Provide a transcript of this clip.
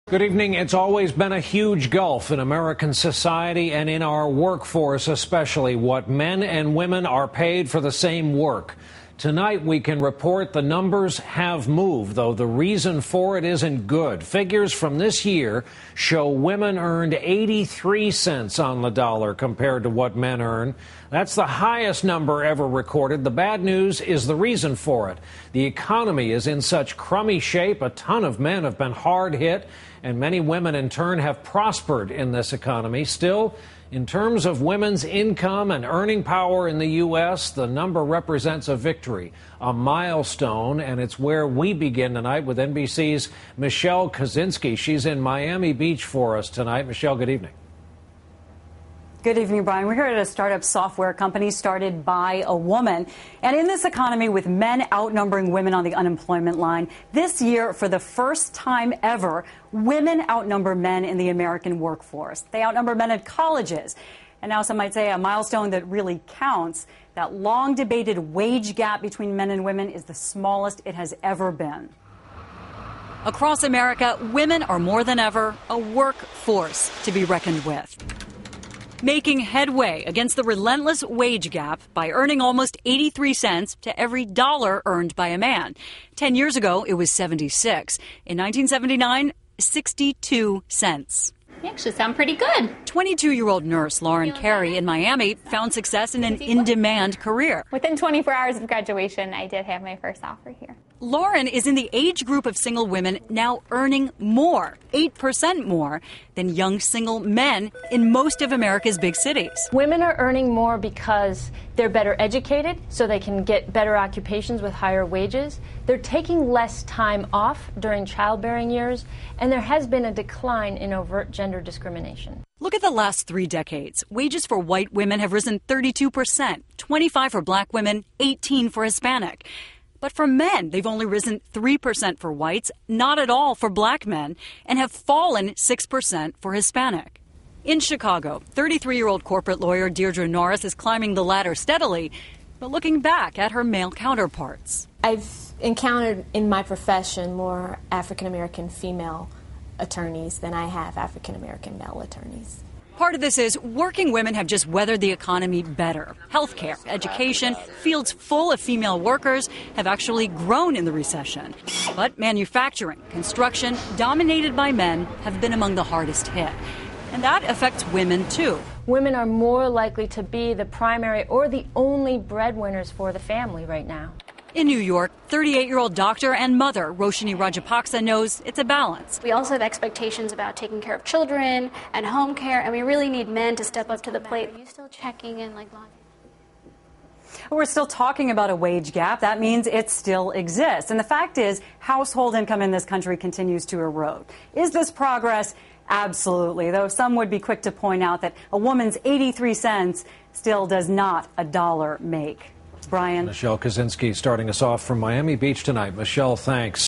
Good evening. It's always been a huge gulf in American society and in our workforce, especially what men and women are paid for the same work. Tonight, we can report the numbers have moved, though the reason for it isn't good. Figures from this year show women earned 83 cents on the dollar compared to what men earn. That's the highest number ever recorded. The bad news is the reason for it. The economy is in such crummy shape. A ton of men have been hard hit, and many women in turn have prospered in this economy. Still, in terms of women's income and earning power in the U.S., the number represents a victory, a milestone, and it's where we begin tonight with NBC's Michelle Kosinski. She's in Miami Beach for us tonight. Michelle, good evening. Good evening, Brian. We're here at a startup software company started by a woman. And in this economy, with men outnumbering women on the unemployment line, this year, for the first time ever, women outnumber men in the American workforce. They outnumber men at colleges. And now some might say a milestone that really counts. That long debated wage gap between men and women is the smallest it has ever been. Across America, women are more than ever a workforce to be reckoned with, making headway against the relentless wage gap by earning almost 83 cents to every dollar earned by a man. 10 years ago, it was 76. In 1979, 62 cents. You actually sound pretty good. 22-year-old nurse Lauren Carey in Miami found success in an in-demand career. Within 24 hours of graduation, I did have my first offer here. Lauren is in the age group of single women now earning more, 8% more, than young single men in most of America's big cities. Women are earning more because they're better educated, so they can get better occupations with higher wages. They're taking less time off during childbearing years, and there has been a decline in overt gender discrimination. Look at the last 3 decades. Wages for white women have risen 32%, 25% for black women, 18% for Hispanic. But for men, they've only risen 3% for whites, not at all for black men, and have fallen 6% for Hispanic. In Chicago, 33-year-old corporate lawyer Deirdre Norris is climbing the ladder steadily, but looking back at her male counterparts. I've encountered in my profession more African-American female attorneys than I have African-American male attorneys. Part of this is working women have just weathered the economy better. Healthcare, education, fields full of female workers have actually grown in the recession. But manufacturing, construction, dominated by men, have been among the hardest hit. And that affects women, too. Women are more likely to be the primary or the only breadwinners for the family right now. In New York, 38-year-old doctor and mother Roshini Rajapaksa knows it's a balance. We also have expectations about taking care of children and home care, and we really need men to step up to the plate. Are you still checking in like laundry? We're still talking about a wage gap. That means it still exists. And the fact is, household income in this country continues to erode. Is this progress? Absolutely, though some would be quick to point out that a woman's 83 cents still does not a dollar make. Brian. Michelle Kosinski starting us off from Miami Beach tonight. Michelle, thanks.